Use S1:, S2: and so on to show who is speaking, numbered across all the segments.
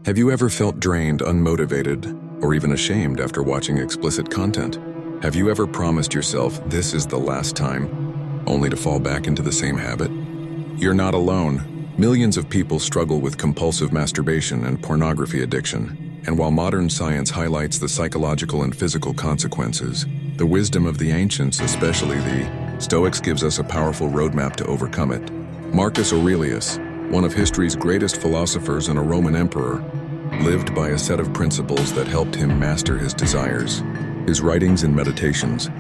S1: Have you ever felt drained, unmotivated, or even ashamed after watching explicit content? Have you ever promised yourself this is the last time, only to fall back into the same habit? You're not alone. Millions of people struggle with compulsive masturbation and pornography addiction. And while modern science highlights the psychological and physical consequences, the wisdom of the ancients, especially the Stoics, gives us a powerful roadmap to overcome it. Marcus Aurelius, one of history's greatest philosophers and a Roman emperor, lived by a set of principles that helped him master his desires. His writings and meditations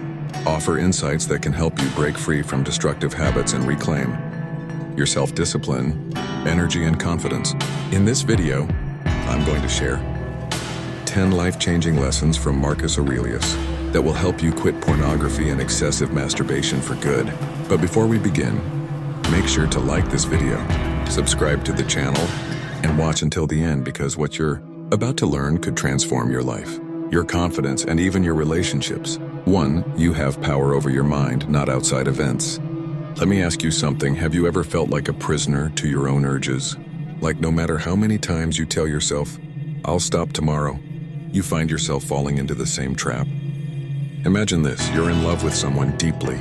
S1: offer insights that can help you break free from destructive habits and reclaim your self-discipline, energy, and confidence. In this video, I'm going to share 10 life-changing lessons from Marcus Aurelius that will help you quit pornography and excessive masturbation for good. But before we begin, make sure to like this video, subscribe to the channel, and watch until the end, because what you're about to learn could transform your life, your confidence, and even your relationships. 1. You have power over your mind, not outside events. Let me ask you something. Have you ever felt like a prisoner to your own urges? Like no matter how many times you tell yourself, I'll stop tomorrow, you find yourself falling into the same trap? Imagine this. You're in love with someone deeply.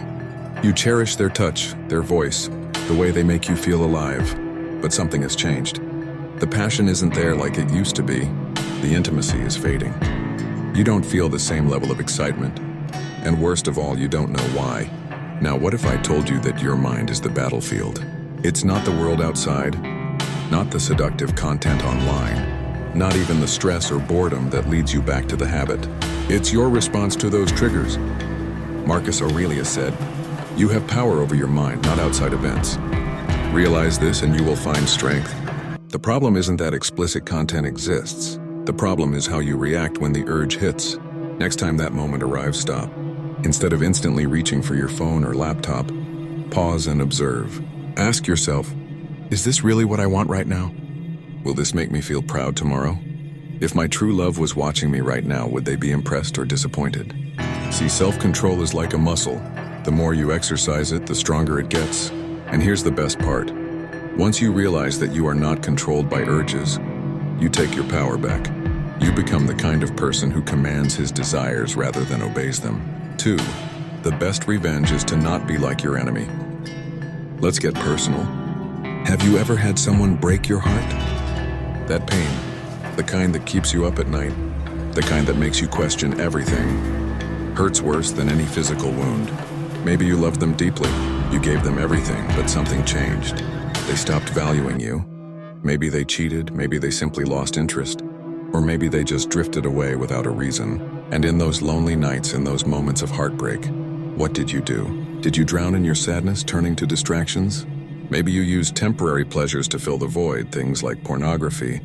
S1: You cherish their touch, their voice, the way they make you feel alive. But something has changed. The passion isn't there like it used to be. The intimacy is fading. You don't feel the same level of excitement. And worst of all, you don't know why. Now, what if I told you that your mind is the battlefield? It's not the world outside, not the seductive content online, not even the stress or boredom that leads you back to the habit. It's your response to those triggers. Marcus Aurelius said, "You have power over your mind, not outside events. Realize this and you will find strength." The problem isn't that explicit content exists. The problem is how you react when the urge hits. Next time that moment arrives, stop. Instead of instantly reaching for your phone or laptop, pause and observe. Ask yourself, is this really what I want right now? Will this make me feel proud tomorrow? If my true love was watching me right now, would they be impressed or disappointed? See, self-control is like a muscle. The more you exercise it, the stronger it gets. And here's the best part. Once you realize that you are not controlled by urges, you take your power back. You become the kind of person who commands his desires rather than obeys them. 2. The best revenge is to not be like your enemy. Let's get personal. Have you ever had someone break your heart? That pain, the kind that keeps you up at night, the kind that makes you question everything, hurts worse than any physical wound. Maybe you loved them deeply. You gave them everything, but something changed. They stopped valuing you. Maybe they cheated, maybe they simply lost interest, or maybe they just drifted away without a reason. And in those lonely nights, in those moments of heartbreak, what did you do? Did you drown in your sadness, turning to distractions? Maybe you used temporary pleasures to fill the void, things like pornography,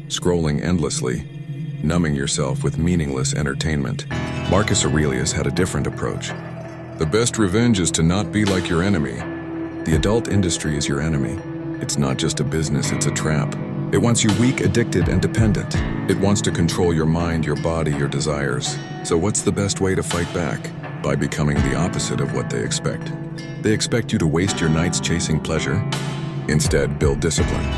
S1: scrolling endlessly, numbing yourself with meaningless entertainment. Marcus Aurelius had a different approach. The best revenge is to not be like your enemy. The adult industry is your enemy. It's not just a business, it's a trap. It wants you weak, addicted, and dependent. It wants to control your mind, your body, your desires. So what's the best way to fight back? By becoming the opposite of what they expect. They expect you to waste your nights chasing pleasure. Instead, build discipline.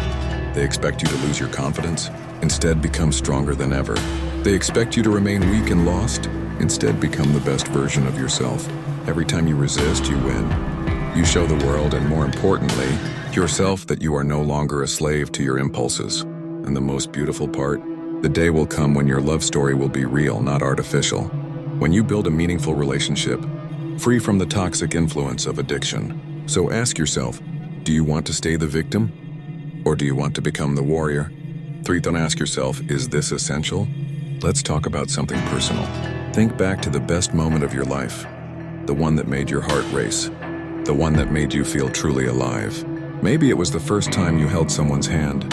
S1: They expect you to lose your confidence. Instead, become stronger than ever. They expect you to remain weak and lost. Instead, become the best version of yourself. Every time you resist, you win. You show the world, and more importantly, yourself, that you are no longer a slave to your impulses. And the most beautiful part, the day will come when your love story will be real, not artificial. When you build a meaningful relationship, free from the toxic influence of addiction. So ask yourself, do you want to stay the victim? Or do you want to become the warrior? 3. Don't ask yourself, is this essential? Let's talk about something personal. Think back to the best moment of your life. The one that made your heart race. The one that made you feel truly alive. Maybe it was the first time you held someone's hand,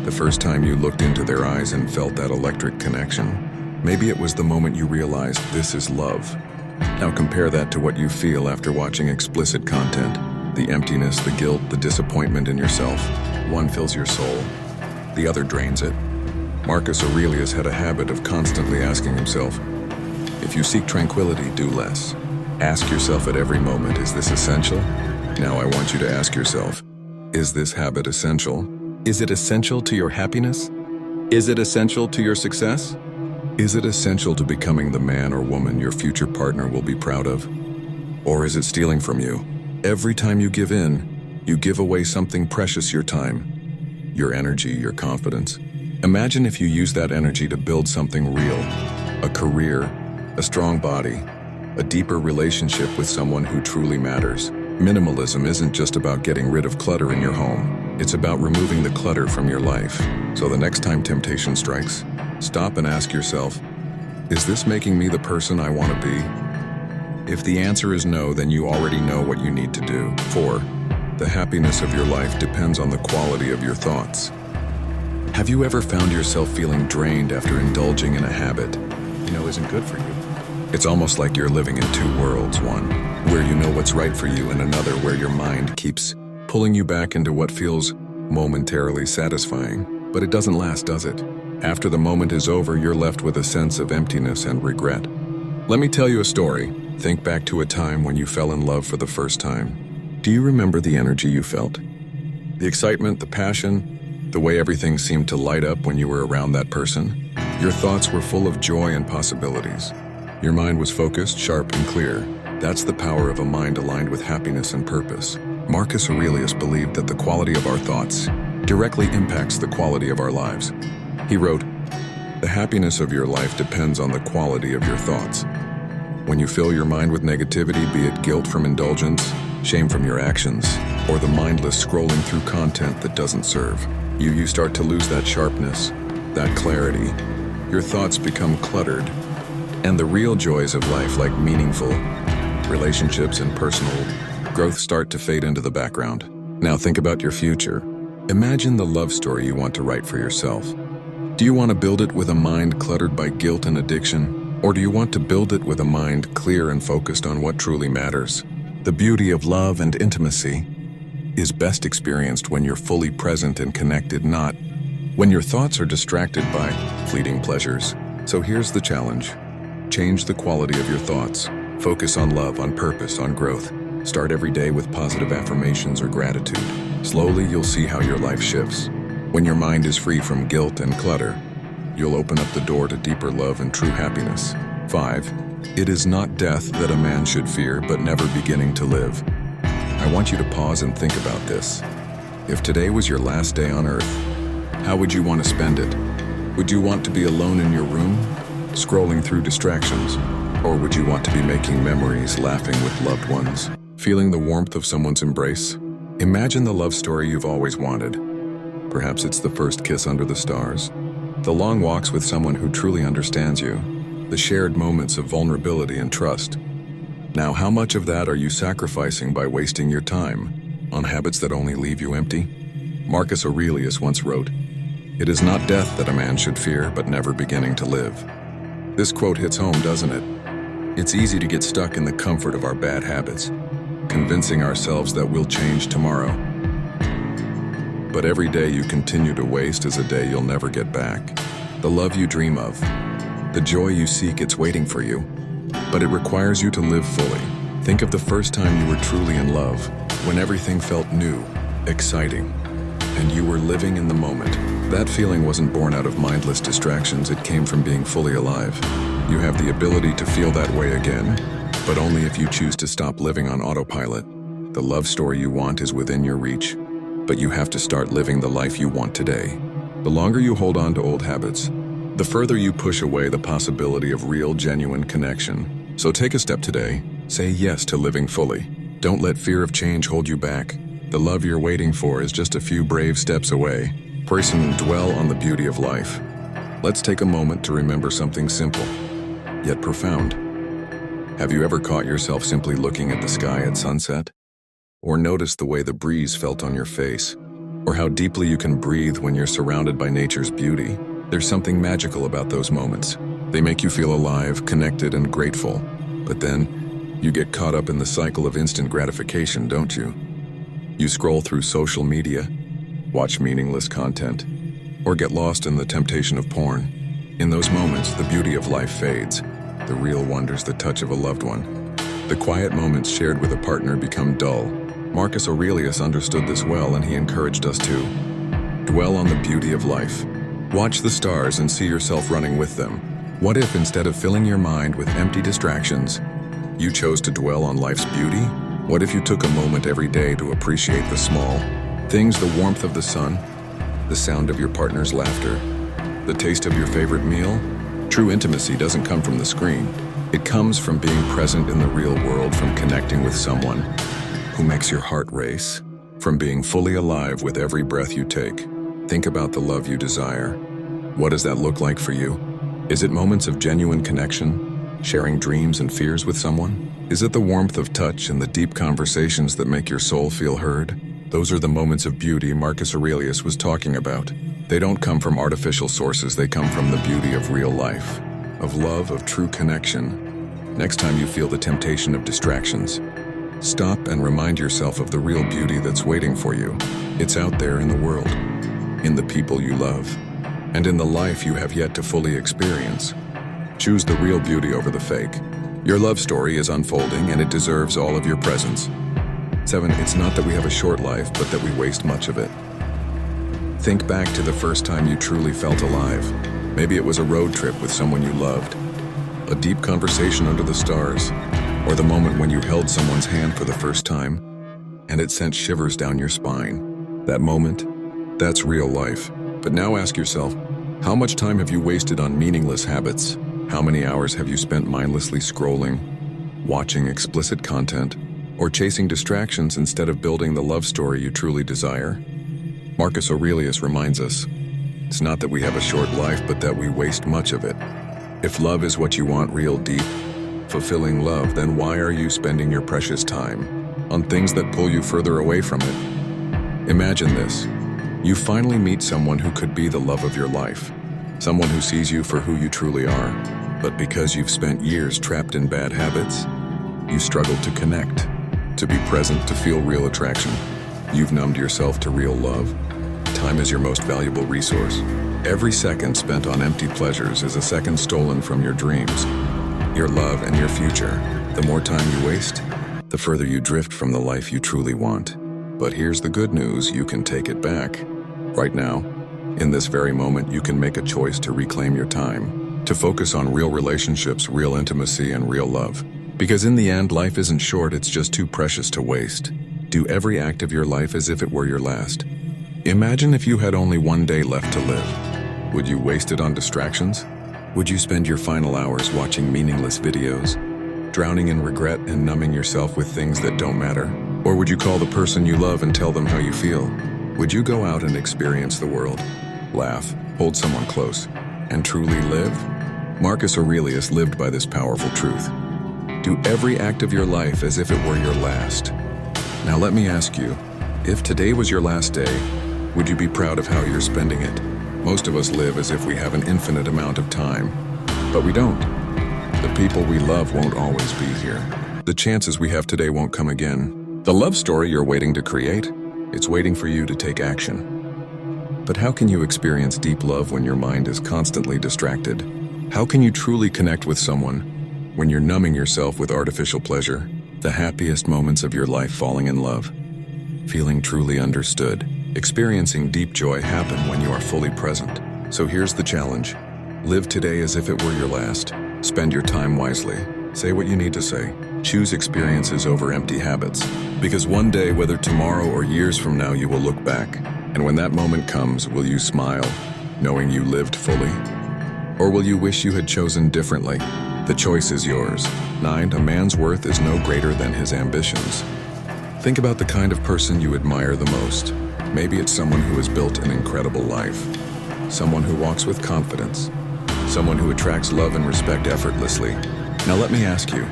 S1: the first time you looked into their eyes and felt that electric connection. Maybe it was the moment you realized this is love. Now compare that to what you feel after watching explicit content. The emptiness, the guilt, the disappointment in yourself. One fills your soul, the other drains it. Marcus Aurelius had a habit of constantly asking himself, if you seek tranquility, do less. Ask yourself at every moment, is this essential? Now I want you to ask yourself, is this habit essential? Is it essential to your happiness? Is it essential to your success? Is it essential to becoming the man or woman your future partner will be proud of? Or is it stealing from you? Every time you give in, you give away something precious: your time, your energy, your confidence. Imagine if you use that energy to build something real: a career, a strong body, a deeper relationship with someone who truly matters. Minimalism isn't just about getting rid of clutter in your home. It's about removing the clutter from your life. So the next time temptation strikes, stop and ask yourself, is this making me the person I want to be? If the answer is no, then you already know what you need to do. 4. The happiness of your life depends on the quality of your thoughts. Have you ever found yourself feeling drained after indulging in a habit you know isn't good for you? It's almost like you're living in two worlds: one where you know what's right for you, and another where your mind keeps pulling you back into what feels momentarily satisfying. But it doesn't last, does it? After the moment is over, you're left with a sense of emptiness and regret. Let me tell you a story. Think back to a time when you fell in love for the first time. Do you remember the energy you felt? The excitement, the passion, the way everything seemed to light up when you were around that person? Your thoughts were full of joy and possibilities. Your mind was focused, sharp, and clear. That's the power of a mind aligned with happiness and purpose. Marcus Aurelius believed that the quality of our thoughts directly impacts the quality of our lives. He wrote, "The happiness of your life depends on the quality of your thoughts." When you fill your mind with negativity, be it guilt from indulgence, shame from your actions, or the mindless scrolling through content that doesn't serve, you start to lose that sharpness, that clarity. Your thoughts become cluttered, and the real joys of life, like meaningful relationships and personal growth, start to fade into the background. Now think about your future. Imagine the love story you want to write for yourself. Do you want to build it with a mind cluttered by guilt and addiction? Or do you want to build it with a mind clear and focused on what truly matters? The beauty of love and intimacy is best experienced when you're fully present and connected, not when your thoughts are distracted by fleeting pleasures. So here's the challenge. Change the quality of your thoughts. Focus on love, on purpose, on growth. Start every day with positive affirmations or gratitude. Slowly, you'll see how your life shifts. When your mind is free from guilt and clutter, you'll open up the door to deeper love and true happiness. 5. It is not death that a man should fear, but never beginning to live. I want you to pause and think about this. If today was your last day on earth, how would you want to spend it? Would you want to be alone in your room, scrolling through distractions? Or would you want to be making memories, laughing with loved ones, feeling the warmth of someone's embrace? Imagine the love story you've always wanted. Perhaps it's the first kiss under the stars, the long walks with someone who truly understands you, the shared moments of vulnerability and trust. Now, how much of that are you sacrificing by wasting your time on habits that only leave you empty? Marcus Aurelius once wrote, "It is not death that a man should fear, but never beginning to live." This quote hits home, doesn't it? It's easy to get stuck in the comfort of our bad habits, convincing ourselves that we'll change tomorrow. But every day you continue to waste is a day you'll never get back. The love you dream of, the joy you seek, it's waiting for you, but it requires you to live fully. Think of the first time you were truly in love, when everything felt new, exciting, and you were living in the moment. That feeling wasn't born out of mindless distractions, it came from being fully alive. You have the ability to feel that way again, but only if you choose to stop living on autopilot. The love story you want is within your reach, but you have to start living the life you want today. The longer you hold on to old habits, the further you push away the possibility of real, genuine connection. So take a step today. Say yes to living fully. Don't let fear of change hold you back. The love you're waiting for is just a few brave steps away. Person and dwell on the beauty of life. Let's take a moment to remember something simple, yet profound. Have you ever caught yourself simply looking at the sky at sunset? Or noticed the way the breeze felt on your face? Or how deeply you can breathe when you're surrounded by nature's beauty? There's something magical about those moments. They make you feel alive, connected, and grateful. But then, you get caught up in the cycle of instant gratification, don't you? You scroll through social media, watch meaningless content, or get lost in the temptation of porn. In those moments, the beauty of life fades. The real wonders, the touch of a loved one. The quiet moments shared with a partner become dull. Marcus Aurelius understood this well, and he encouraged us to dwell on the beauty of life. Watch the stars and see yourself running with them. What if, instead of filling your mind with empty distractions, you chose to dwell on life's beauty? What if you took a moment every day to appreciate the small things, the warmth of the sun, the sound of your partner's laughter, the taste of your favorite meal? True intimacy doesn't come from the screen. It comes from being present in the real world, from connecting with someone who makes your heart race, from being fully alive with every breath you take. Think about the love you desire. What does that look like for you? Is it moments of genuine connection, sharing dreams and fears with someone? Is it the warmth of touch and the deep conversations that make your soul feel heard? Those are the moments of beauty Marcus Aurelius was talking about. They don't come from artificial sources, they come from the beauty of real life, of love, of true connection. Next time you feel the temptation of distractions, stop and remind yourself of the real beauty that's waiting for you. It's out there in the world, in the people you love, and in the life you have yet to fully experience. Choose the real beauty over the fake. Your love story is unfolding and it deserves all of your presence. 7. It's not that we have a short life, but that we waste much of it. Think back to the first time you truly felt alive. Maybe it was a road trip with someone you loved, a deep conversation under the stars, or the moment when you held someone's hand for the first time and it sent shivers down your spine. That moment, that's real life. But now ask yourself, how much time have you wasted on meaningless habits? How many hours have you spent mindlessly scrolling, watching explicit content, or chasing distractions instead of building the love story you truly desire? Marcus Aurelius reminds us, it's not that we have a short life, but that we waste much of it. If love is what you want, real, deep, fulfilling love, then why are you spending your precious time on things that pull you further away from it? Imagine this. You finally meet someone who could be the love of your life, someone who sees you for who you truly are. But because you've spent years trapped in bad habits, you struggle to connect, to be present, to feel real attraction. You've numbed yourself to real love. Time is your most valuable resource. Every second spent on empty pleasures is a second stolen from your dreams, your love, and your future. The more time you waste, the further you drift from the life you truly want. But here's the good news, you can take it back. Right now, in this very moment, you can make a choice to reclaim your time, to focus on real relationships, real intimacy, and real love. Because in the end, life isn't short, it's just too precious to waste. Do every act of your life as if it were your last. Imagine if you had only one day left to live. Would you waste it on distractions? Would you spend your final hours watching meaningless videos, drowning in regret and numbing yourself with things that don't matter? Or would you call the person you love and tell them how you feel? Would you go out and experience the world, laugh, hold someone close, and truly live? Marcus Aurelius lived by this powerful truth. Do every act of your life as if it were your last. Now let me ask you, if today was your last day, would you be proud of how you're spending it? Most of us live as if we have an infinite amount of time, but we don't. The people we love won't always be here. The chances we have today won't come again. The love story you're waiting to create, it's waiting for you to take action. But how can you experience deep love when your mind is constantly distracted? How can you truly connect with someone when you're numbing yourself with artificial pleasure? The happiest moments of your life, falling in love, feeling truly understood, experiencing deep joy, happen when you are fully present. So here's the challenge. Live today as if it were your last. Spend your time wisely. Say what you need to say. Choose experiences over empty habits. Because one day, whether tomorrow or years from now, you will look back. And when that moment comes, will you smile, knowing you lived fully? Or will you wish you had chosen differently? The choice is yours. 9. A man's worth is no greater than his ambitions. Think about the kind of person you admire the most. Maybe it's someone who has built an incredible life, someone who walks with confidence, someone who attracts love and respect effortlessly. Now let me ask you,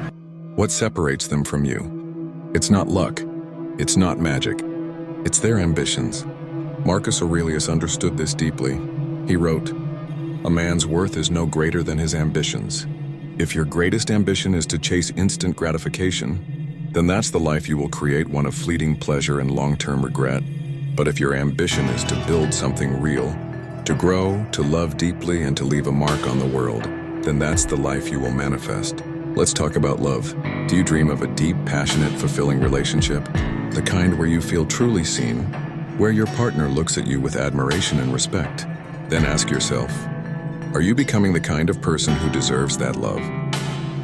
S1: what separates them from you? It's not luck, it's not magic, it's their ambitions. Marcus Aurelius understood this deeply. He wrote, "A man's worth is no greater than his ambitions." If your greatest ambition is to chase instant gratification, then that's the life you will create, one of fleeting pleasure and long-term regret. But if your ambition is to build something real, to grow, to love deeply, and to leave a mark on the world, then that's the life you will manifest. Let's talk about love. Do you dream of a deep, passionate, fulfilling relationship? The kind where you feel truly seen, where your partner looks at you with admiration and respect. Then ask yourself, are you becoming the kind of person who deserves that love?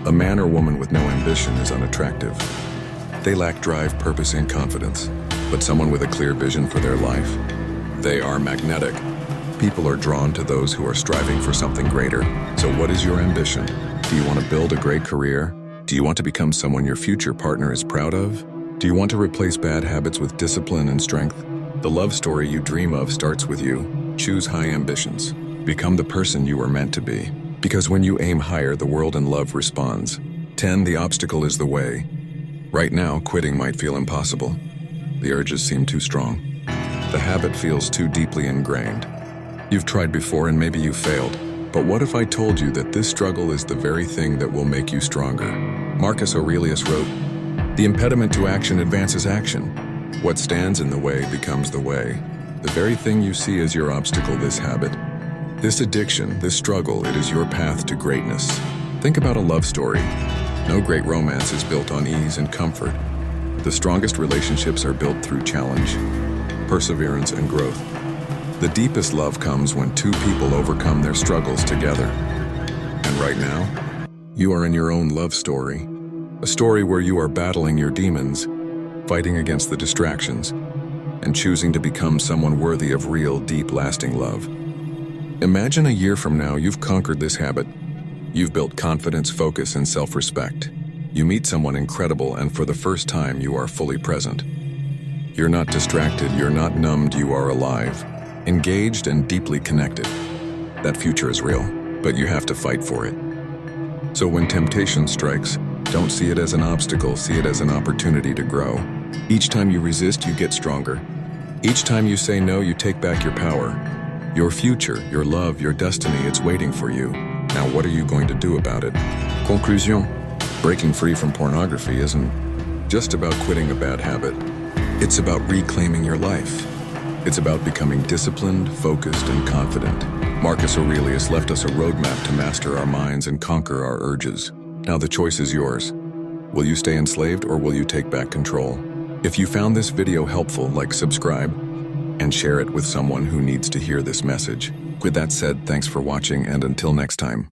S1: A man or woman with no ambition is unattractive. They lack drive, purpose, and confidence. But someone with a clear vision for their life, they are magnetic. People are drawn to those who are striving for something greater. So what is your ambition? Do you want to build a great career? Do you want to become someone your future partner is proud of? Do you want to replace bad habits with discipline and strength? The love story you dream of starts with you. Choose high ambitions. Become the person you are meant to be. Because when you aim higher, the world and love responds. 10. The obstacle is the way. Right now, quitting might feel impossible. The urges seem too strong. The habit feels too deeply ingrained. You've tried before and maybe you failed. But what if I told you that this struggle is the very thing that will make you stronger? Marcus Aurelius wrote, "The impediment to action advances action. What stands in the way becomes the way." The very thing you see as your obstacle, this habit, this addiction, this struggle, it is your path to greatness. Think about a love story. No great romance is built on ease and comfort. The strongest relationships are built through challenge, perseverance, and growth. The deepest love comes when two people overcome their struggles together. And right now, you are in your own love story. A story where you are battling your demons, fighting against the distractions, and choosing to become someone worthy of real, deep, lasting love. Imagine a year from now you've conquered this habit. You've built confidence, focus, and self-respect. You meet someone incredible, and for the first time you are fully present. You're not distracted, you're not numbed, you are alive, engaged and deeply connected. That future is real, but you have to fight for it. So when temptation strikes, don't see it as an obstacle, see it as an opportunity to grow. Each time you resist, you get stronger. Each time you say no, you take back your power. Your future, your love, your destiny, it's waiting for you. Now what are you going to do about it? Conclusion. Breaking free from pornography isn't just about quitting a bad habit. It's about reclaiming your life. It's about becoming disciplined, focused, and confident. Marcus Aurelius left us a roadmap to master our minds and conquer our urges. Now the choice is yours. Will you stay enslaved or will you take back control? If you found this video helpful, like, subscribe, and share it with someone who needs to hear this message. With that said, thanks for watching, and until next time.